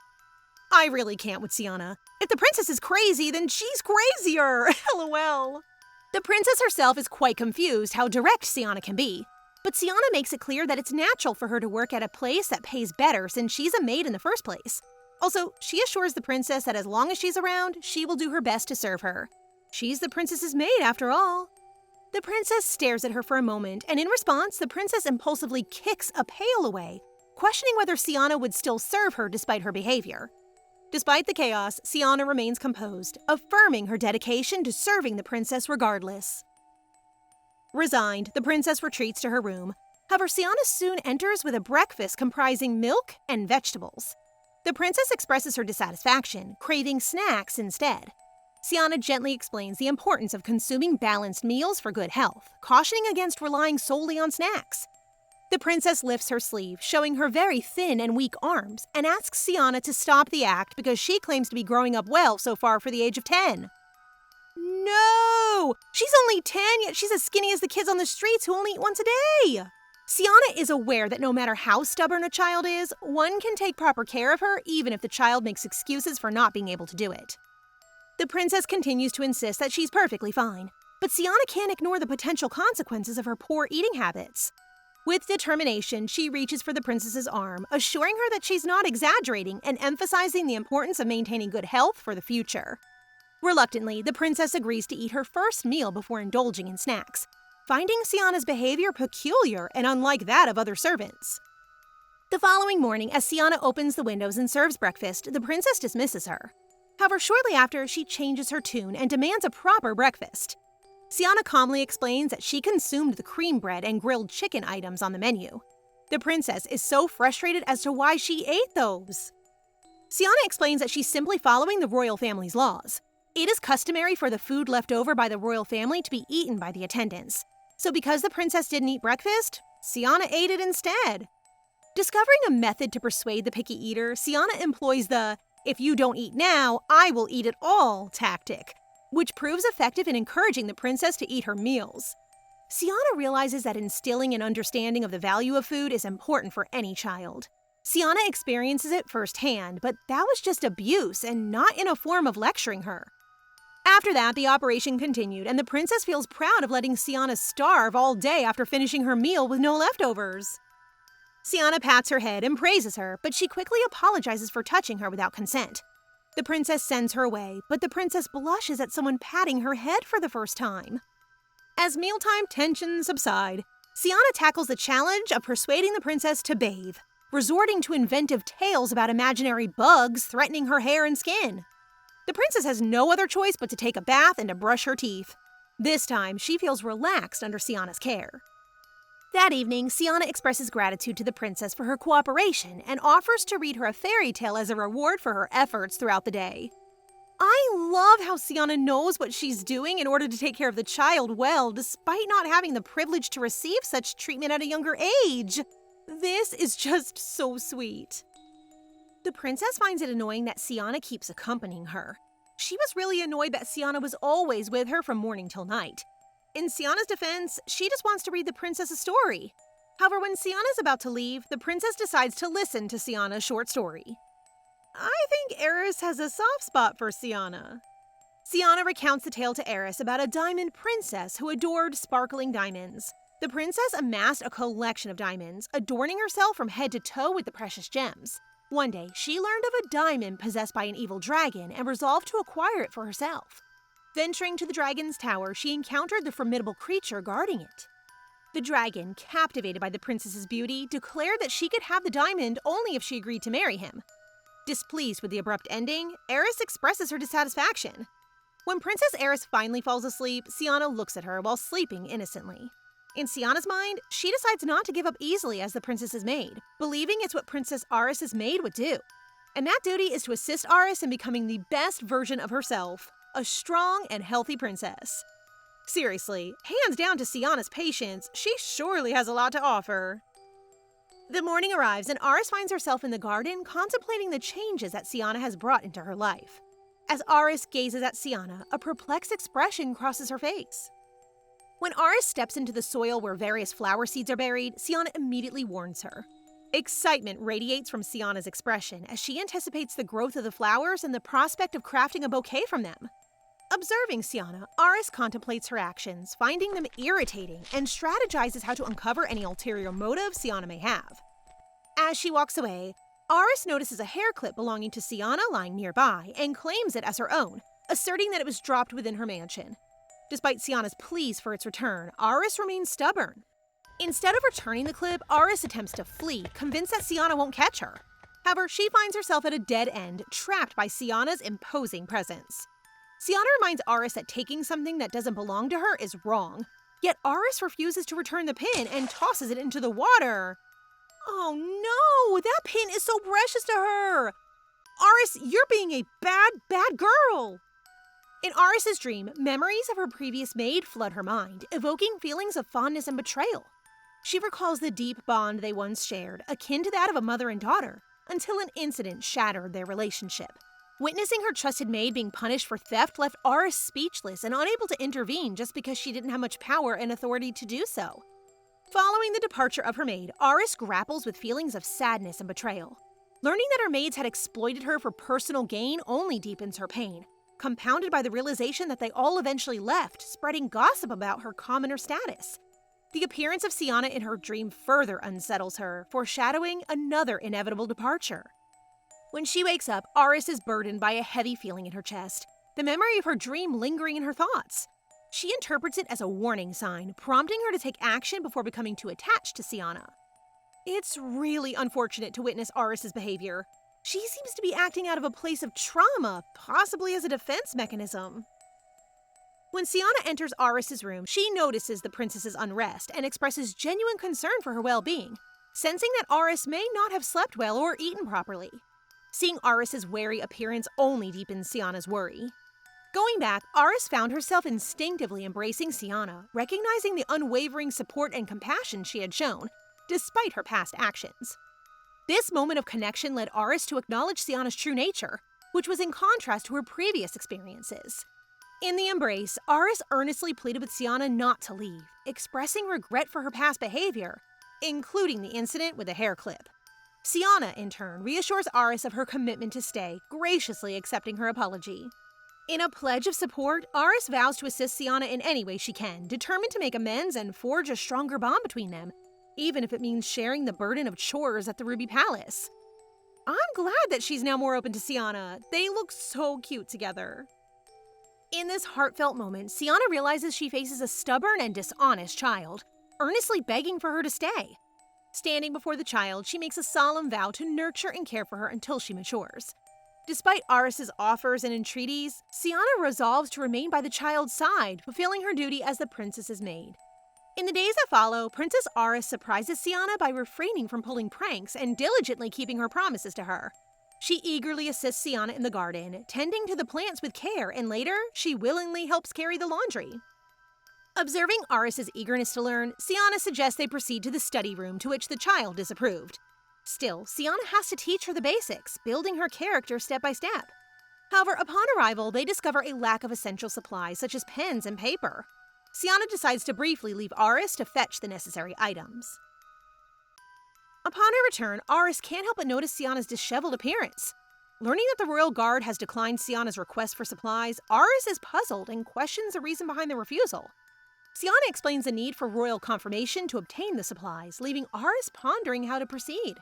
I really can't with Cianna. If the princess is crazy, then she's crazier. LOL. The princess herself is quite confused how direct Cianna can be. But Cianna makes it clear that it's natural for her to work at a place that pays better since she's a maid in the first place. Also, she assures the princess that as long as she's around, she will do her best to serve her. She's the princess's maid, after all. The princess stares at her for a moment, and in response, the princess impulsively kicks a pail away, questioning whether Cianna would still serve her despite her behavior. Despite the chaos, Cianna remains composed, affirming her dedication to serving the princess regardless. Resigned, the princess retreats to her room. However, Cianna soon enters with a breakfast comprising milk and vegetables. The princess expresses her dissatisfaction, craving snacks instead. Cianna gently explains the importance of consuming balanced meals for good health, cautioning against relying solely on snacks. The princess lifts her sleeve, showing her very thin and weak arms, and asks Cianna to stop the act because she claims to be growing up well so far for the age of 10. No! She's only 10, yet she's as skinny as the kids on the streets who only eat once a day! Cianna is aware that no matter how stubborn a child is, one can take proper care of her even if the child makes excuses for not being able to do it. The princess continues to insist that she's perfectly fine, but Cianna can't ignore the potential consequences of her poor eating habits. With determination, she reaches for the princess's arm, assuring her that she's not exaggerating and emphasizing the importance of maintaining good health for the future. Reluctantly, the princess agrees to eat her first meal before indulging in snacks, finding Cianna's behavior peculiar and unlike that of other servants. The following morning, as Cianna opens the windows and serves breakfast, the princess dismisses her. However, shortly after, she changes her tune and demands a proper breakfast. Cianna calmly explains that she consumed the cream bread and grilled chicken items on the menu. The princess is so frustrated as to why she ate those. Cianna explains that she's simply following the royal family's laws. It is customary for the food left over by the royal family to be eaten by the attendants. So because the princess didn't eat breakfast, Cianna ate it instead. Discovering a method to persuade the picky eater, Cianna employs the "if you don't eat now, I will eat it all" tactic, which proves effective in encouraging the princess to eat her meals. Cianna realizes that instilling an understanding of the value of food is important for any child. Cianna experiences it firsthand, but that was just abuse and not in a form of lecturing her. After that, the operation continued, and the princess feels proud of letting Cianna starve all day after finishing her meal with no leftovers. Cianna pats her head and praises her, but she quickly apologizes for touching her without consent. The princess sends her away, but the princess blushes at someone patting her head for the first time. As mealtime tensions subside, Cianna tackles the challenge of persuading the princess to bathe, resorting to inventive tales about imaginary bugs threatening her hair and skin. The princess has no other choice but to take a bath and to brush her teeth. This time, she feels relaxed under Cianna's care. That evening, Cianna expresses gratitude to the princess for her cooperation and offers to read her a fairy tale as a reward for her efforts throughout the day. I love how Cianna knows what she's doing in order to take care of the child well, despite not having the privilege to receive such treatment at a younger age. This is just so sweet. The princess finds it annoying that Cianna keeps accompanying her. She was really annoyed that Cianna was always with her from morning till night. In Cianna's defense, she just wants to read the princess a story. However, when Cianna's about to leave, the princess decides to listen to Cianna's short story. I think Eris has a soft spot for Cianna. Cianna recounts the tale to Eris about a diamond princess who adored sparkling diamonds. The princess amassed a collection of diamonds, adorning herself from head to toe with the precious gems. One day, she learned of a diamond possessed by an evil dragon and resolved to acquire it for herself. Venturing to the dragon's tower, she encountered the formidable creature guarding it. The dragon, captivated by the princess's beauty, declared that she could have the diamond only if she agreed to marry him. Displeased with the abrupt ending, Eris expresses her dissatisfaction. When Princess Eris finally falls asleep, Cianna looks at her while sleeping innocently. In Cianna's mind, she decides not to give up easily as the princess's maid, believing it's what Princess Aris's maid would do. And that duty is to assist Aris in becoming the best version of herself. A strong and healthy princess. Seriously, hands down to Cianna's patience, she surely has a lot to offer. The morning arrives and Aris finds herself in the garden contemplating the changes that Cianna has brought into her life. As Aris gazes at Cianna, a perplexed expression crosses her face. When Aris steps into the soil where various flower seeds are buried, Cianna immediately warns her. Excitement radiates from Cianna's expression as she anticipates the growth of the flowers and the prospect of crafting a bouquet from them. Observing Cianna, Aris contemplates her actions, finding them irritating, and strategizes how to uncover any ulterior motive Cianna may have. As she walks away, Aris notices a hair clip belonging to Cianna lying nearby and claims it as her own, asserting that it was dropped within her mansion. Despite Cianna's pleas for its return, Aris remains stubborn. Instead of returning the clip, Aris attempts to flee, convinced that Cianna won't catch her. However, she finds herself at a dead end, trapped by Cianna's imposing presence. Cianna reminds Aris that taking something that doesn't belong to her is wrong, yet Aris refuses to return the pin and tosses it into the water. Oh no, that pin is so precious to her! Aris, you're being a bad girl! In Aris's dream, memories of her previous maid flood her mind, evoking feelings of fondness and betrayal. She recalls the deep bond they once shared, akin to that of a mother and daughter, until an incident shattered their relationship. Witnessing her trusted maid being punished for theft left Aris speechless and unable to intervene just because she didn't have much power and authority to do so. Following the departure of her maid, Aris grapples with feelings of sadness and betrayal. Learning that her maids had exploited her for personal gain only deepens her pain, compounded by the realization that they all eventually left, spreading gossip about her commoner status. The appearance of Cianna in her dream further unsettles her, foreshadowing another inevitable departure. When she wakes up, Aris is burdened by a heavy feeling in her chest, the memory of her dream lingering in her thoughts. She interprets it as a warning sign, prompting her to take action before becoming too attached to Cianna. It's really unfortunate to witness Aris's behavior. She seems to be acting out of a place of trauma, possibly as a defense mechanism. When Cianna enters Aris's room, she notices the princess's unrest and expresses genuine concern for her well-being, sensing that Aris may not have slept well or eaten properly. Seeing Aris's wary appearance only deepens Cianna's worry. Going back, Aris found herself instinctively embracing Cianna, recognizing the unwavering support and compassion she had shown, despite her past actions. This moment of connection led Aris to acknowledge Cianna's true nature, which was in contrast to her previous experiences. In the embrace, Aris earnestly pleaded with Cianna not to leave, expressing regret for her past behavior, including the incident with the hair clip. Cianna, in turn, reassures Aris of her commitment to stay, graciously accepting her apology. In a pledge of support, Aris vows to assist Cianna in any way she can, determined to make amends and forge a stronger bond between them, even if it means sharing the burden of chores at the Ruby Palace. I'm glad that she's now more open to Cianna. They look so cute together. In this heartfelt moment, Cianna realizes she faces a stubborn and dishonest child, earnestly begging for her to stay. Standing before the child, she makes a solemn vow to nurture and care for her until she matures. Despite Aris's offers and entreaties, Cianna resolves to remain by the child's side, fulfilling her duty as the princess's maid. In the days that follow, Princess Aris surprises Cianna by refraining from pulling pranks and diligently keeping her promises to her. She eagerly assists Cianna in the garden, tending to the plants with care, and later, she willingly helps carry the laundry. Observing Aris's eagerness to learn, Cianna suggests they proceed to the study room, to which the child disapproved. Still, Cianna has to teach her the basics, building her character step by step. However, upon arrival, they discover a lack of essential supplies such as pens and paper. Cianna decides to briefly leave Aris to fetch the necessary items. Upon her return, Aris can't help but notice Cianna's disheveled appearance. Learning that the royal guard has declined Cianna's request for supplies, Aris is puzzled and questions the reason behind the refusal. Cianna explains the need for royal confirmation to obtain the supplies, leaving Aris pondering how to proceed.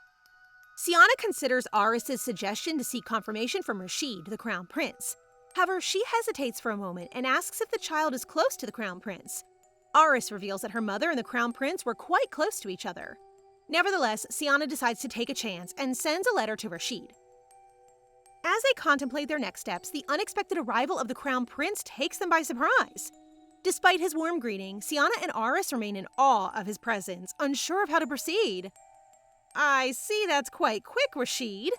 Cianna considers Aris's suggestion to seek confirmation from Rashid, the crown prince. However, she hesitates for a moment and asks if the child is close to the crown prince. Aris reveals that her mother and the crown prince were quite close to each other. Nevertheless, Cianna decides to take a chance and sends a letter to Rashid. As they contemplate their next steps, the unexpected arrival of the crown prince takes them by surprise. Despite his warm greeting, Cianna and Aris remain in awe of his presence, unsure of how to proceed. I see that's quite quick, Rashid.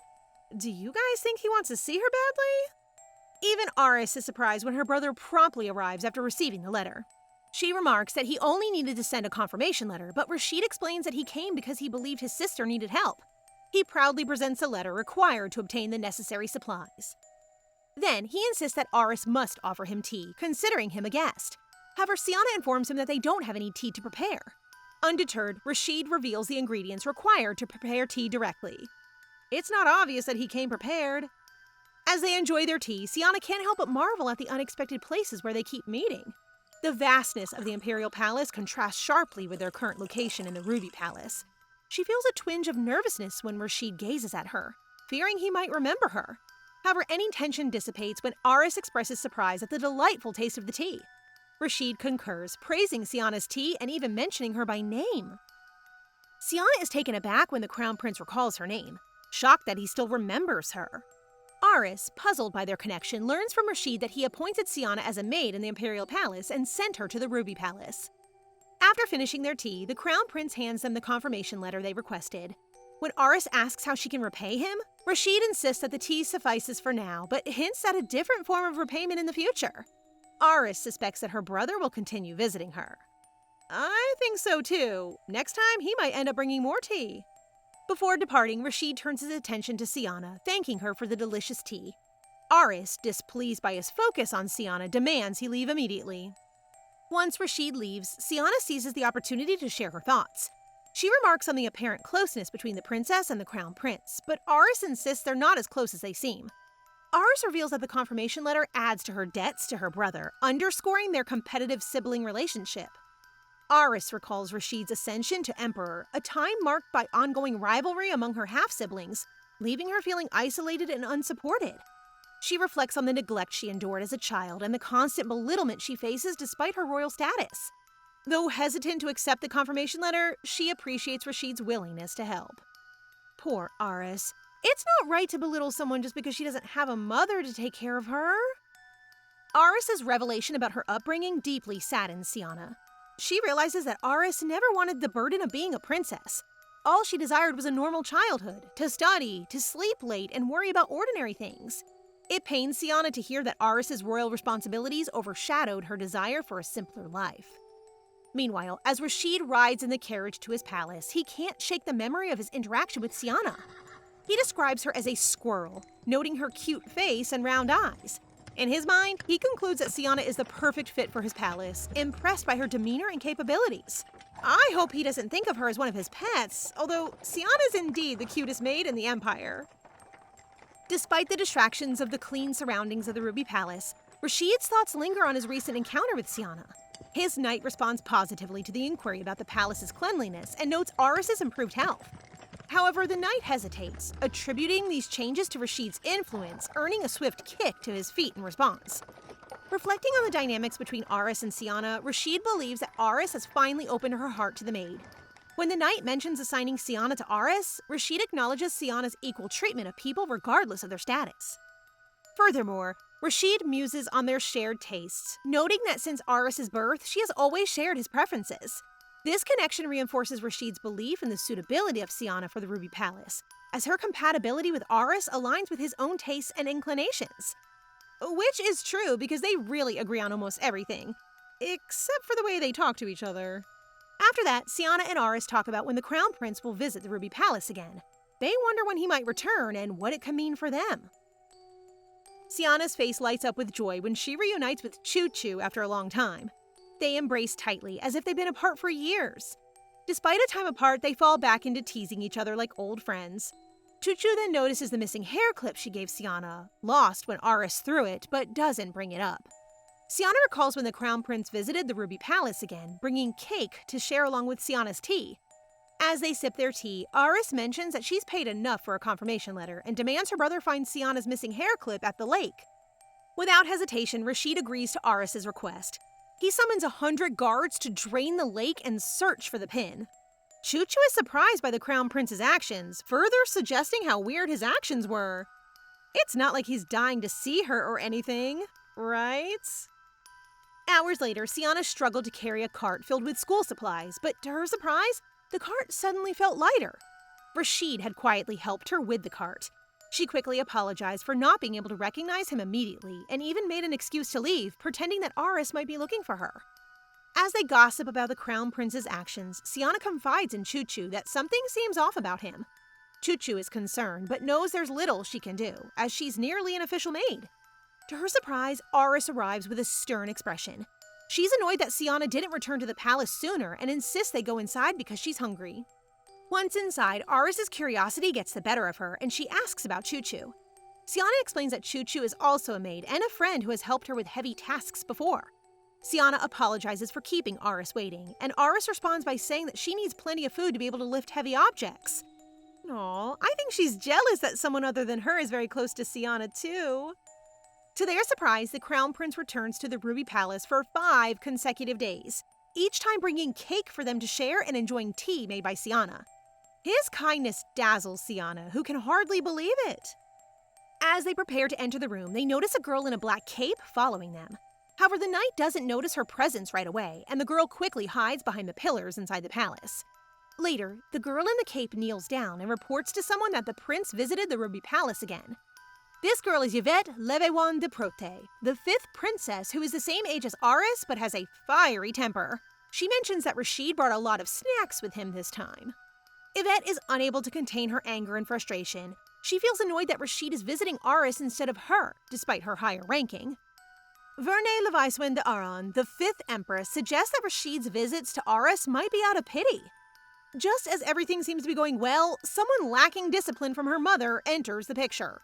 Do you guys think he wants to see her badly? Even Aris is surprised when her brother promptly arrives after receiving the letter. She remarks that he only needed to send a confirmation letter, but Rashid explains that he came because he believed his sister needed help. He proudly presents a letter required to obtain the necessary supplies. Then, he insists that Aris must offer him tea, considering him a guest. However, Cianna informs him that they don't have any tea to prepare. Undeterred, Rashid reveals the ingredients required to prepare tea directly. It's not obvious that he came prepared. As they enjoy their tea, Cianna can't help but marvel at the unexpected places where they keep meeting. The vastness of the Imperial Palace contrasts sharply with their current location in the Ruby Palace. She feels a twinge of nervousness when Rashid gazes at her, fearing he might remember her. However, any tension dissipates when Aris expresses surprise at the delightful taste of the tea. Rashid concurs, praising Cianna's tea and even mentioning her by name. Cianna is taken aback when the Crown Prince recalls her name, shocked that he still remembers her. Aris, puzzled by their connection, learns from Rashid that he appointed Cianna as a maid in the Imperial Palace and sent her to the Ruby Palace. After finishing their tea, the Crown Prince hands them the confirmation letter they requested. When Aris asks how she can repay him, Rashid insists that the tea suffices for now, but hints at a different form of repayment in the future. Aris suspects that her brother will continue visiting her. I think so too. Next time, he might end up bringing more tea. Before departing, Rashid turns his attention to Cianna, thanking her for the delicious tea. Aris, displeased by his focus on Cianna, demands he leave immediately. Once Rashid leaves, Cianna seizes the opportunity to share her thoughts. She remarks on the apparent closeness between the princess and the crown prince, but Aris insists they're not as close as they seem. Aris reveals that the confirmation letter adds to her debts to her brother, underscoring their competitive sibling relationship. Aris recalls Rashid's ascension to emperor, a time marked by ongoing rivalry among her half-siblings, leaving her feeling isolated and unsupported. She reflects on the neglect she endured as a child and the constant belittlement she faces despite her royal status. Though hesitant to accept the confirmation letter, she appreciates Rashid's willingness to help. Poor Aris. It's not right to belittle someone just because she doesn't have a mother to take care of her. Aris's revelation about her upbringing deeply saddens Cianna. She realizes that Aris never wanted the burden of being a princess. All she desired was a normal childhood, to study, to sleep late, and worry about ordinary things. It pains Cianna to hear that Aris's royal responsibilities overshadowed her desire for a simpler life. Meanwhile, as Rashid rides in the carriage to his palace, he can't shake the memory of his interaction with Cianna. He describes her as a squirrel, noting her cute face and round eyes. In his mind, he concludes that Cianna is the perfect fit for his palace, impressed by her demeanor and capabilities. I hope he doesn't think of her as one of his pets, although Cianna is indeed the cutest maid in the Empire. Despite the distractions of the clean surroundings of the Ruby Palace, Rashid's thoughts linger on his recent encounter with Cianna. His knight responds positively to the inquiry about the palace's cleanliness and notes Aris's improved health. However, the knight hesitates, attributing these changes to Rashid's influence, earning a swift kick to his feet in response. Reflecting on the dynamics between Aris and Cianna, Rashid believes that Aris has finally opened her heart to the maid. When the knight mentions assigning Cianna to Aris, Rashid acknowledges Cianna's equal treatment of people regardless of their status. Furthermore, Rashid muses on their shared tastes, noting that since Aris's birth, she has always shared his preferences. This connection reinforces Rashid's belief in the suitability of Cianna for the Ruby Palace, as her compatibility with Aris aligns with his own tastes and inclinations. Which is true because they really agree on almost everything, except for the way they talk to each other. After that, Cianna and Aris talk about when the Crown Prince will visit the Ruby Palace again. They wonder when he might return and what it could mean for them. Cianna's face lights up with joy when she reunites with Choo-Choo after a long time. They embrace tightly, as if they've been apart for years. Despite a time apart, they fall back into teasing each other like old friends. Choo-Choo then notices the missing hair clip she gave Cianna, lost when Aris threw it, but doesn't bring it up. Cianna recalls when the Crown Prince visited the Ruby Palace again, bringing cake to share along with Cianna's tea. As they sip their tea, Aris mentions that she's paid enough for a confirmation letter and demands her brother find Cianna's missing hair clip at the lake. Without hesitation, Rashid agrees to Aris's request. He summons 100 guards to drain the lake and search for the pin. Choo-Choo is surprised by the Crown Prince's actions, further suggesting how weird his actions were. It's not like he's dying to see her or anything, right? Hours later, Cianna struggled to carry a cart filled with school supplies, but to her surprise, the cart suddenly felt lighter. Rashid had quietly helped her with the cart. She quickly apologized for not being able to recognize him immediately and even made an excuse to leave, pretending that Aris might be looking for her. As they gossip about the Crown Prince's actions, Cianna confides in Choo-Choo that something seems off about him. Choo-Choo is concerned, but knows there's little she can do, as she's nearly an official maid. To her surprise, Aris arrives with a stern expression. She's annoyed that Cianna didn't return to the palace sooner and insists they go inside because she's hungry. Once inside, Aris's curiosity gets the better of her, and she asks about Choo-Choo. Cianna explains that Choo-Choo is also a maid and a friend who has helped her with heavy tasks before. Cianna apologizes for keeping Aris waiting, and Aris responds by saying that she needs plenty of food to be able to lift heavy objects. Aw, I think she's jealous that someone other than her is very close to Cianna too. To their surprise, the Crown Prince returns to the Ruby Palace for 5 consecutive days, each time bringing cake for them to share and enjoying tea made by Cianna. His kindness dazzles Cianna, who can hardly believe it. As they prepare to enter the room, they notice a girl in a black cape following them. However, the knight doesn't notice her presence right away, and the girl quickly hides behind the pillars inside the palace. Later, the girl in the cape kneels down and reports to someone that the prince visited the Ruby Palace again. This girl is Yvette Levewan de Prote, the 5th princess who is the same age as Aris but has a fiery temper. She mentions that Rashid brought a lot of snacks with him this time. Yvette is unable to contain her anger and frustration. She feels annoyed that Rashid is visiting Aris instead of her, despite her higher ranking. Verne Levaiswen de Aran, the 5th empress, suggests that Rashid's visits to Aris might be out of pity. Just as everything seems to be going well, someone lacking discipline from her mother enters the picture.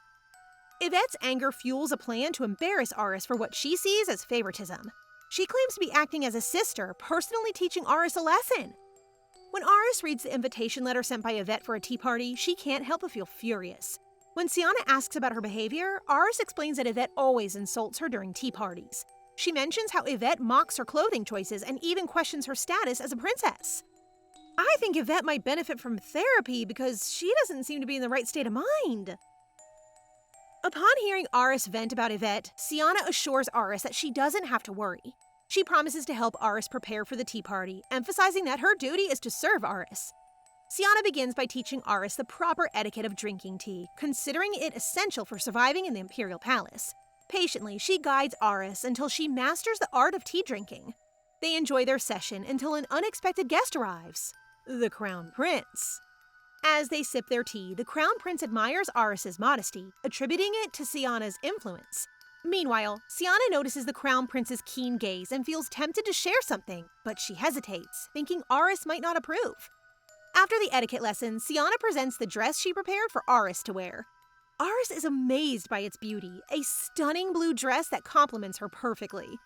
Yvette's anger fuels a plan to embarrass Aris for what she sees as favoritism. She claims to be acting as a sister, personally teaching Aris a lesson. When Aris reads the invitation letter sent by Yvette for a tea party, she can't help but feel furious. When Cianna asks about her behavior, Aris explains that Yvette always insults her during tea parties. She mentions how Yvette mocks her clothing choices and even questions her status as a princess. I think Yvette might benefit from therapy because she doesn't seem to be in the right state of mind. Upon hearing Aris vent about Yvette, Cianna assures Aris that she doesn't have to worry. She promises to help Aris prepare for the tea party, emphasizing that her duty is to serve Aris. Cianna begins by teaching Aris the proper etiquette of drinking tea, considering it essential for surviving in the Imperial Palace. Patiently, she guides Aris until she masters the art of tea drinking. They enjoy their session until an unexpected guest arrives: the Crown Prince. As they sip their tea, the Crown Prince admires Aris's modesty, attributing it to Cianna's influence. Meanwhile, Cianna notices the Crown Prince's keen gaze and feels tempted to share something, but she hesitates, thinking Aris might not approve. After the etiquette lesson, Cianna presents the dress she prepared for Aris to wear. Aris is amazed by its beauty, a stunning blue dress that complements her perfectly.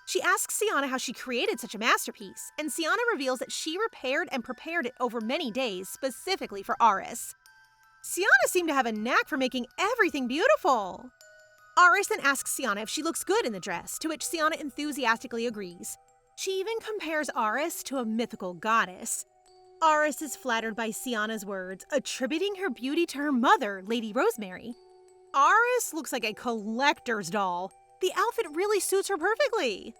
She asks Cianna how she created such a masterpiece, and Cianna reveals that she repaired and prepared it over many days specifically for Aris. Cianna seemed to have a knack for making everything beautiful. Aris then asks Cianna if she looks good in the dress, to which Cianna enthusiastically agrees. She even compares Aris to a mythical goddess. Aris is flattered by Cianna's words, attributing her beauty to her mother, Lady Rosemary. Aris looks like a collector's doll. The outfit really suits her perfectly.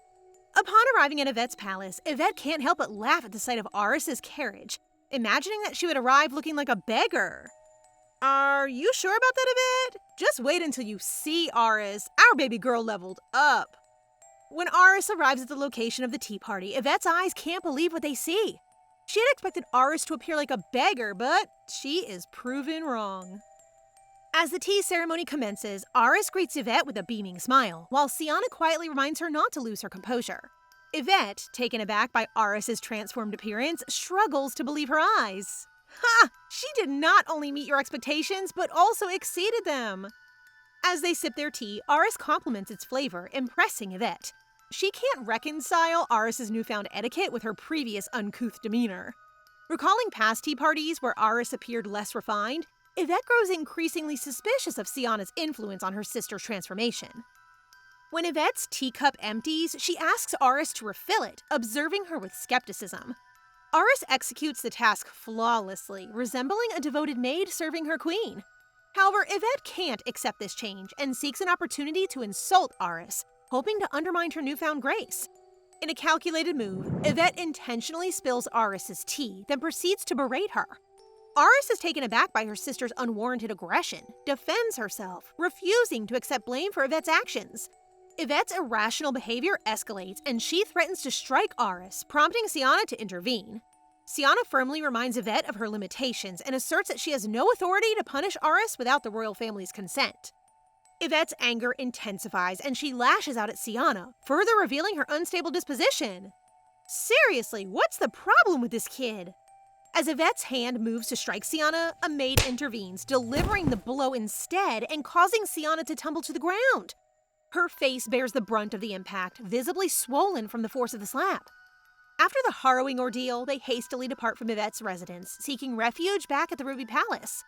Upon arriving at Yvette's palace, Yvette can't help but laugh at the sight of Aris's carriage, imagining that she would arrive looking like a beggar. Are you sure about that, Yvette? Just wait until you see Aris. Our baby girl leveled up. When Aris arrives at the location of the tea party, Yvette's eyes can't believe what they see. She had expected Aris to appear like a beggar, but she is proven wrong. As the tea ceremony commences, Aris greets Yvette with a beaming smile, while Cianna quietly reminds her not to lose her composure. Yvette, taken aback by Aris's transformed appearance, struggles to believe her eyes. Ha! She did not only meet your expectations, but also exceeded them. As they sip their tea, Aris compliments its flavor, impressing Yvette. She can't reconcile Aris's newfound etiquette with her previous uncouth demeanor. Recalling past tea parties where Aris appeared less refined, Yvette grows increasingly suspicious of Cianna's influence on her sister's transformation. When Yvette's teacup empties, she asks Aris to refill it, observing her with skepticism. Aris executes the task flawlessly, resembling a devoted maid serving her queen. However, Yvette can't accept this change and seeks an opportunity to insult Aris, hoping to undermine her newfound grace. In a calculated move, Yvette intentionally spills Aris's tea, then proceeds to berate her. Aris is taken aback by her sister's unwarranted aggression, defends herself, refusing to accept blame for Yvette's actions. Yvette's irrational behavior escalates, and she threatens to strike Aris, prompting Cianna to intervene. Cianna firmly reminds Yvette of her limitations and asserts that she has no authority to punish Aris without the royal family's consent. Yvette's anger intensifies, and she lashes out at Cianna, further revealing her unstable disposition. Seriously, what's the problem with this kid? As Yvette's hand moves to strike Cianna, a maid intervenes, delivering the blow instead and causing Cianna to tumble to the ground. Her face bears the brunt of the impact, visibly swollen from the force of the slap. After the harrowing ordeal, they hastily depart from Yvette's residence, seeking refuge back at the Ruby Palace.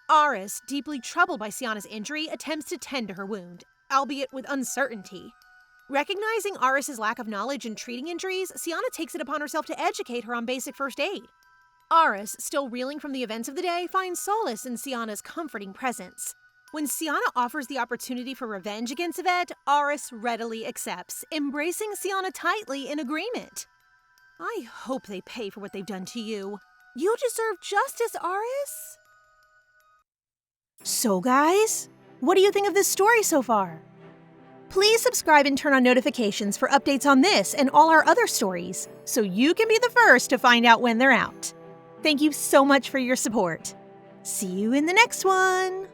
Aris, deeply troubled by Cianna's injury, attempts to tend to her wound, albeit with uncertainty. Recognizing Aris's lack of knowledge in treating injuries, Cianna takes it upon herself to educate her on basic first aid. Aris, still reeling from the events of the day, finds solace in Cianna's comforting presence. When Cianna offers the opportunity for revenge against Yvette, Aris readily accepts, embracing Cianna tightly in agreement. I hope they pay for what they've done to you. You deserve justice, Aris. So guys, what do you think of this story so far? Please subscribe and turn on notifications for updates on this and all our other stories, so you can be the first to find out when they're out. Thank you so much for your support. See you in the next one!